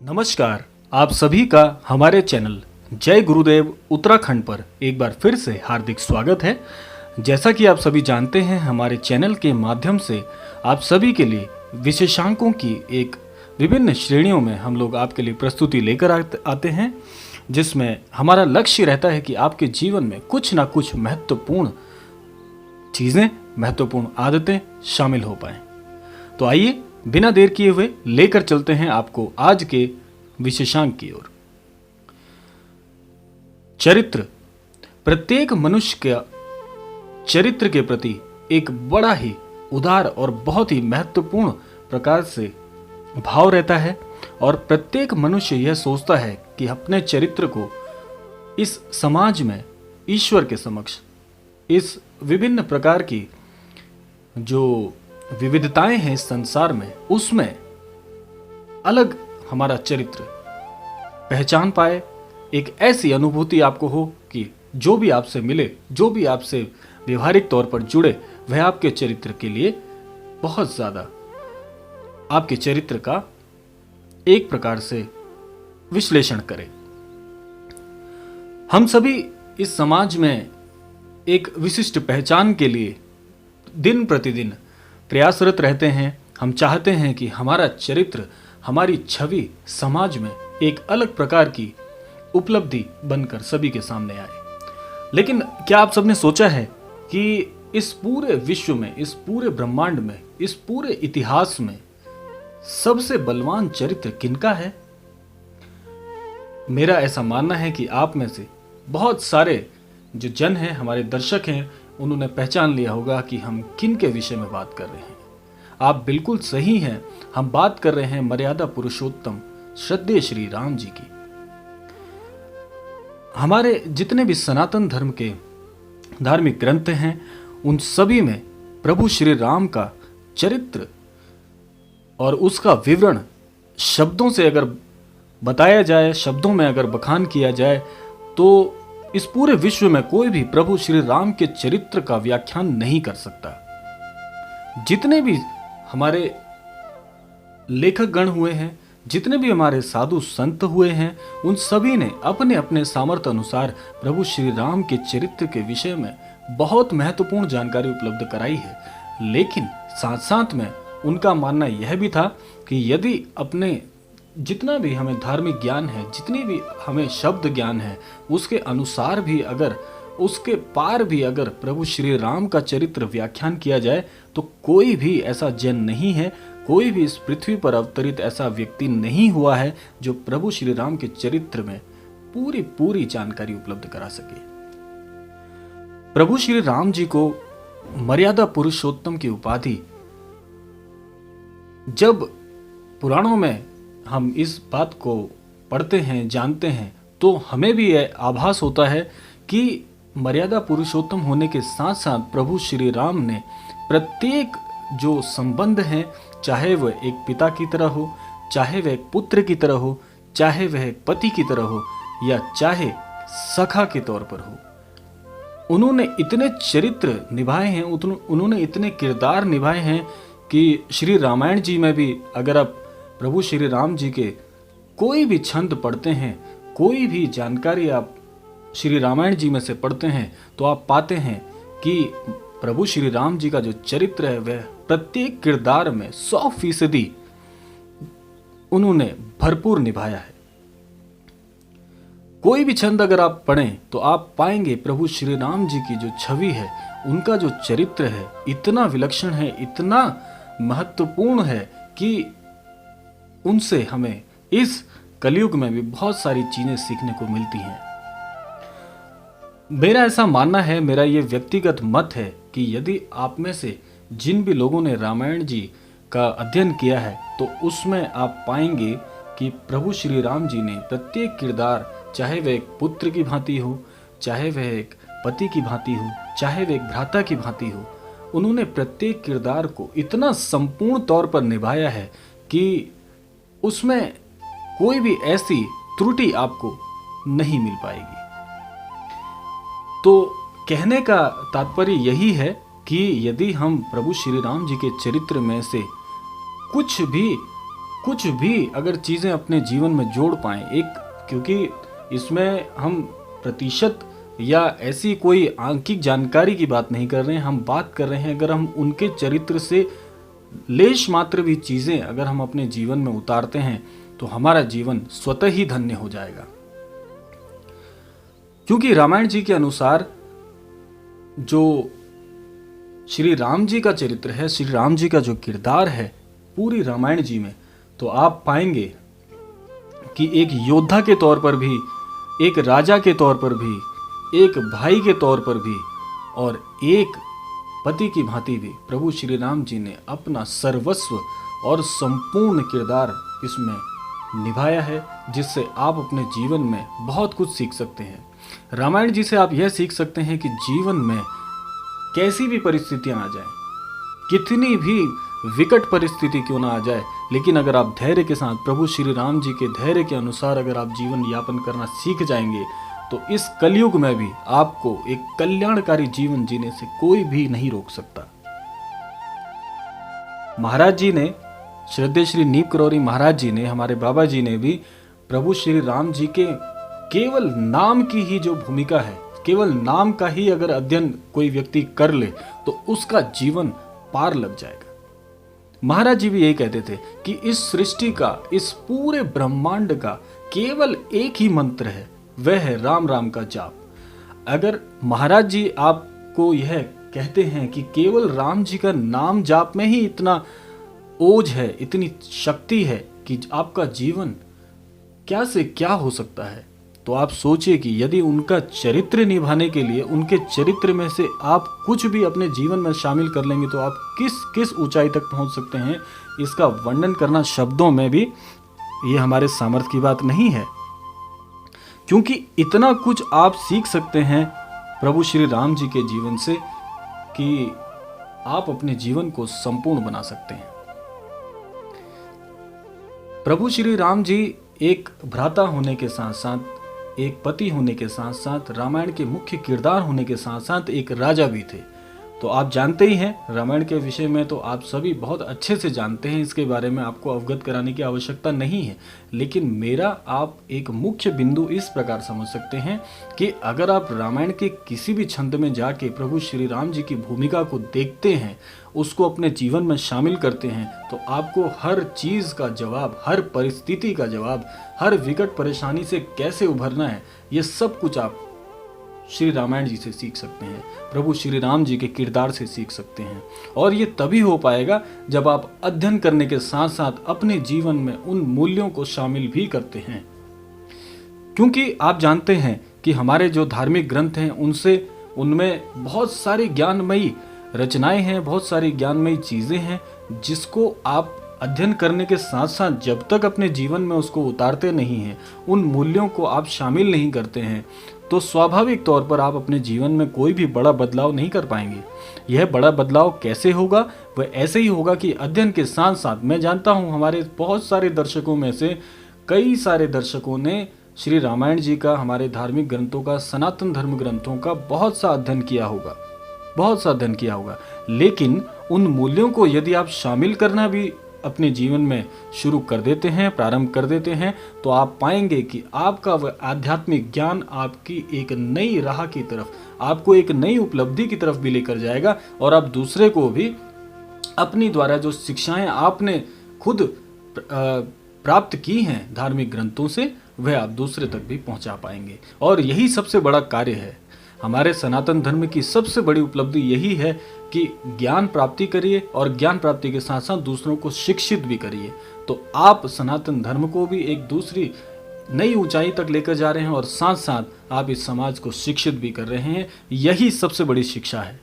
नमस्कार। आप सभी का हमारे चैनल जय गुरुदेव उत्तराखंड पर एक बार फिर से हार्दिक स्वागत है। जैसा कि आप सभी जानते हैं, हमारे चैनल के माध्यम से आप सभी के लिए विशेषांकों की एक विभिन्न श्रेणियों में हम लोग आपके लिए प्रस्तुति लेकर आते हैं, जिसमें हमारा लक्ष्य रहता है कि आपके जीवन में कुछ ना कुछ महत्वपूर्ण चीज़ें, महत्वपूर्ण आदतें शामिल हो पाएं। तो आइए बिना देर किए हुए लेकर चलते हैं आपको आज के विशेषांक की ओर। चरित्र प्रत्येक मनुष्य के चरित्र के प्रति एक बड़ा ही उदार और बहुत ही महत्वपूर्ण प्रकार से भाव रहता है, और प्रत्येक मनुष्य यह सोचता है कि अपने चरित्र को इस समाज में, ईश्वर के समक्ष, इस विभिन्न प्रकार की जो विविधताएं हैं इस संसार में, उसमें अलग हमारा चरित्र पहचान पाए। एक ऐसी अनुभूति आपको हो कि जो भी आपसे मिले, जो भी आपसे व्यवहारिक तौर पर जुड़े, वह आपके चरित्र के लिए बहुत ज्यादा आपके चरित्र का एक प्रकार से विश्लेषण करे। हम सभी इस समाज में एक विशिष्ट पहचान के लिए दिन प्रतिदिन प्रयासरत रहते हैं। हम चाहते हैं कि हमारा चरित्र, हमारी छवि समाज में एक अलग प्रकार की उपलब्धि बनकर सभी के सामने आए। लेकिन क्या आप सबने सोचा है कि इस पूरे विश्व में, इस पूरे ब्रह्मांड में, इस पूरे इतिहास में सबसे बलवान चरित्र किनका है? मेरा ऐसा मानना है कि आप में से बहुत सारे जो जन हैं, हमारे दर्शक हैं, उन्होंने पहचान लिया होगा कि हम किन के विषय में बात कर रहे हैं। आप बिल्कुल सही हैं, हम बात कर रहे हैं मर्यादा पुरुषोत्तम श्रद्धेय श्री राम जी की। हमारे जितने भी सनातन धर्म के धार्मिक ग्रंथ हैं, उन सभी में प्रभु श्री राम का चरित्र और उसका विवरण शब्दों से अगर बताया जाए, शब्दों में अगर बखान किया जाए, तो इस पूरे विश्व में कोई भी प्रभु श्री राम के चरित्र का व्याख्यान नहीं कर सकता। जितने भी हमारे लेखक गण हुए हैं, जितने भी हमारे साधु संत हुए हैं, उन सभी ने अपने अपने सामर्थ्य अनुसार प्रभु श्री राम के चरित्र के विषय में बहुत महत्वपूर्ण जानकारी उपलब्ध कराई है। लेकिन साथ साथ में उनका मानना यह भी था कि यदि अपने जितना भी हमें धार्मिक ज्ञान है, जितनी भी हमें शब्द ज्ञान है, उसके अनुसार भी अगर, उसके पार भी अगर प्रभु श्री राम का चरित्र व्याख्यान किया जाए, तो कोई भी ऐसा जन नहीं है, कोई भी इस पृथ्वी पर अवतरित ऐसा व्यक्ति नहीं हुआ है जो प्रभु श्री राम के चरित्र में पूरी पूरी जानकारी उपलब्ध करा सके। प्रभु श्री राम जी को मर्यादा पुरुषोत्तम की उपाधि, जब पुराणों में हम इस बात को पढ़ते हैं, जानते हैं, तो हमें भी यह आभास होता है कि मर्यादा पुरुषोत्तम होने के साथ साथ प्रभु श्री राम ने प्रत्येक जो संबंध हैं, चाहे वह एक पिता की तरह हो, चाहे वह एक पुत्र की तरह हो, चाहे वह एक पति की तरह हो, या चाहे सखा के तौर पर हो, उन्होंने इतने चरित्र निभाए हैं, उन्होंने इतने किरदार निभाए हैं कि श्री रामायण जी में भी अगर आप प्रभु श्री राम जी के कोई भी छंद पढ़ते हैं, कोई भी जानकारी आप श्री रामायण जी में से पढ़ते हैं, तो आप पाते हैं कि प्रभु श्री राम जी का जो चरित्र है, वह प्रत्येक किरदार में 100% उन्होंने भरपूर निभाया है। कोई भी छंद अगर आप पढ़ें तो आप पाएंगे प्रभु श्री राम जी की जो छवि है, उनका जो चरित्र है, इतना विलक्षण है, इतना महत्वपूर्ण है कि उनसे हमें इस कलयुग में भी बहुत सारी चीजें सीखने को मिलती हैं। मेरा ऐसा मानना है, मेरा ये व्यक्तिगत मत है कि यदि आप में से जिन भी लोगों ने रामायण जी का अध्ययन किया है, तो उसमें आप पाएंगे कि प्रभु श्री राम जी ने प्रत्येक किरदार, चाहे वह एक पुत्र की भांति हो, चाहे वह एक पति की भांति हो, चाहे वह एक भ्राता की भांति हो, उन्होंने प्रत्येक किरदार को इतना संपूर्ण तौर पर निभाया है कि उसमें कोई भी ऐसी त्रुटि आपको नहीं मिल पाएगी। तो कहने का तात्पर्य यही है कि यदि हम प्रभु श्री राम जी के चरित्र में से कुछ भी कुछ भी अगर चीज़ें अपने जीवन में जोड़ पाएं, एक, क्योंकि इसमें हम प्रतिशत या ऐसी कोई आंकिक जानकारी की बात नहीं कर रहे हैं, हम बात कर रहे हैं अगर हम उनके चरित्र से लेश मात्र भी चीज़ें अगर हम अपने जीवन में उतारते हैं तो हमारा जीवन स्वतः ही धन्य हो जाएगा। क्योंकि रामायण जी के अनुसार जो श्री राम जी का चरित्र है, श्री राम जी का जो किरदार है पूरी रामायण जी में, तो आप पाएंगे कि एक योद्धा के तौर पर भी, एक राजा के तौर पर भी, एक भाई के तौर पर भी और एक पति की भांति भी प्रभु श्री राम जी ने अपना सर्वस्व और संपूर्ण किरदार इसमें निभाया है, जिससे आप अपने जीवन में बहुत कुछ सीख सकते हैं। रामायण जी से आप यह सीख सकते हैं कि जीवन में कैसी भी परिस्थितियां आ जाएं, कितनी भी विकट परिस्थिति क्यों ना आ जाए, लेकिन अगर आप धैर्य के साथ प्रभु श्री राम जी के धैर्य के अनुसार अगर आप जीवन यापन करना सीख जाएंगे तो इस कलयुग में भी आपको एक कल्याणकारी जीवन जीने से कोई भी नहीं रोक सकता। महाराज जी ने, श्रद्धेय श्री नीप करौरी महाराज जी ने, हमारे बाबा जी ने भी प्रभु श्री राम जी के केवल नाम की ही जो भूमिका है, केवल नाम का ही अगर अध्ययन कोई व्यक्ति कर ले तो उसका जीवन पार लग जाएगा। महाराज जी भी यही कहते थे कि इस सृष्टि का, इस पूरे ब्रह्मांड का केवल एक ही मंत्र है, वह है राम राम का जाप। अगर महाराज जी आपको यह कहते हैं कि केवल राम जी का नाम जाप में ही इतना ओज है, इतनी शक्ति है कि आपका जीवन क्या से क्या हो सकता है, तो आप सोचिए कि यदि उनका चरित्र निभाने के लिए, उनके चरित्र में से आप कुछ भी अपने जीवन में शामिल कर लेंगे तो आप किस किस ऊंचाई तक पहुंच सकते हैं, इसका वर्णन करना शब्दों में भी ये हमारे सामर्थ्य की बात नहीं है। क्योंकि इतना कुछ आप सीख सकते हैं प्रभु श्री राम जी के जीवन से कि आप अपने जीवन को संपूर्ण बना सकते हैं। प्रभु श्री राम जी एक भ्राता होने के साथ साथ, एक पति होने के साथ साथ, रामायण के मुख्य किरदार होने के साथ साथ एक राजा भी थे। तो आप जानते ही हैं रामायण के विषय में, तो आप सभी बहुत अच्छे से जानते हैं, इसके बारे में आपको अवगत कराने की आवश्यकता नहीं है। लेकिन मेरा आप एक मुख्य बिंदु इस प्रकार समझ सकते हैं कि अगर आप रामायण के किसी भी छंद में जाके प्रभु श्री राम जी की भूमिका को देखते हैं, उसको अपने जीवन में शामिल करते हैं, तो आपको हर चीज़ का जवाब, हर परिस्थिति का जवाब, हर विकट परेशानी से कैसे उभरना है, ये सब कुछ आप श्री रामायण जी से सीख सकते हैं, प्रभु श्री राम जी के किरदार से सीख सकते हैं। और ये तभी हो पाएगा जब आप अध्ययन करने के साथ साथ अपने जीवन में उन मूल्यों को शामिल भी करते हैं। क्योंकि आप जानते हैं कि हमारे जो धार्मिक ग्रंथ हैं उनमें बहुत सारी ज्ञानमयी रचनाएं हैं, बहुत सारी ज्ञानमयी चीज़ें हैं, जिसको आप अध्ययन करने के साथ साथ जब तक अपने जीवन में उसको उतारते नहीं हैं, उन मूल्यों को आप शामिल नहीं करते हैं, तो स्वाभाविक तौर पर आप अपने जीवन में कोई भी बड़ा बदलाव नहीं कर पाएंगे। यह बड़ा बदलाव कैसे होगा? वह ऐसे ही होगा कि अध्ययन के साथ साथ, मैं जानता हूँ हमारे बहुत सारे दर्शकों में से कई सारे दर्शकों ने श्री रामायण जी का, हमारे धार्मिक ग्रंथों का, सनातन धर्म ग्रंथों का बहुत सा अध्ययन किया होगा, बहुत सा अध्ययन किया होगा। लेकिन उन मूल्यों को यदि आप शामिल करना भी अपने जीवन में शुरू कर देते हैं, प्रारंभ कर देते हैं, तो आप पाएंगे कि आपका वह आध्यात्मिक ज्ञान आपकी एक नई राह की तरफ, आपको एक नई उपलब्धि की तरफ भी लेकर जाएगा, और आप दूसरे को भी अपनी द्वारा जो शिक्षाएं आपने खुद प्राप्त की हैं धार्मिक ग्रंथों से, वह आप दूसरे तक भी पहुंचा पाएंगे। और यही सबसे बड़ा कार्य है। हमारे सनातन धर्म की सबसे बड़ी उपलब्धि यही है कि ज्ञान प्राप्ति करिए और ज्ञान प्राप्ति के साथ साथ दूसरों को शिक्षित भी करिए। तो आप सनातन धर्म को भी एक दूसरी नई ऊंचाई तक लेकर जा रहे हैं और साथ साथ आप इस समाज को शिक्षित भी कर रहे हैं। यही सबसे बड़ी शिक्षा है।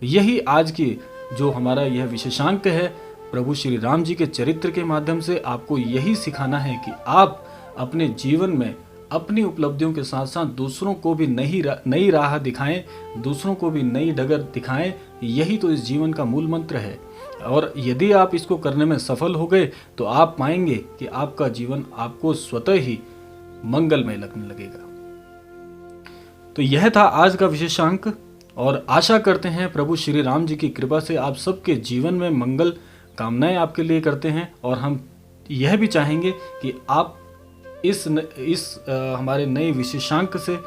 यही आज की जो हमारा यह विशेषांक है, प्रभु श्री राम जी के चरित्र के माध्यम से आपको यही सिखाना है कि आप अपने जीवन में अपनी उपलब्धियों के साथ साथ दूसरों को भी नई राह दिखाएं, दूसरों को भी नई डगर दिखाएं। यही तो इस जीवन का मूल मंत्र है। और यदि आप इसको करने में सफल हो गए तो आप पाएंगे कि आपका जीवन आपको स्वतः ही मंगलमय लगने लगेगा। तो यह था आज का विशेषांक, और आशा करते हैं प्रभु श्री राम जी की कृपा से आप सबके जीवन में मंगल कामनाएं आपके लिए करते हैं। और हम यह भी चाहेंगे कि आप हमारे नए विशेषांक से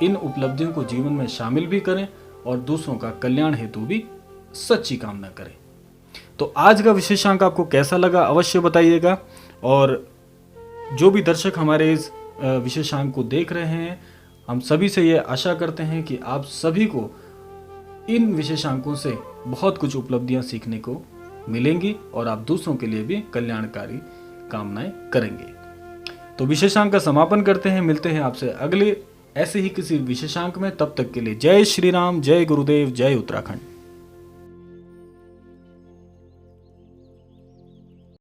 इन उपलब्धियों को जीवन में शामिल भी करें और दूसरों का कल्याण हेतु भी सच्ची कामना करें। तो आज का विशेषांक आपको कैसा लगा अवश्य बताइएगा। और जो भी दर्शक हमारे इस विशेषांक को देख रहे हैं, हम सभी से ये आशा करते हैं कि आप सभी को इन विशेषांकों से बहुत कुछ उपलब्धियां सीखने को मिलेंगी और आप दूसरों के लिए भी कल्याणकारी कामनाएं करेंगे। तो विशेषांक का समापन करते हैं, मिलते हैं आपसे अगले ऐसे ही किसी विशेषांक में। तब तक के लिए जय श्री राम, जय गुरुदेव, जय उत्तराखंड।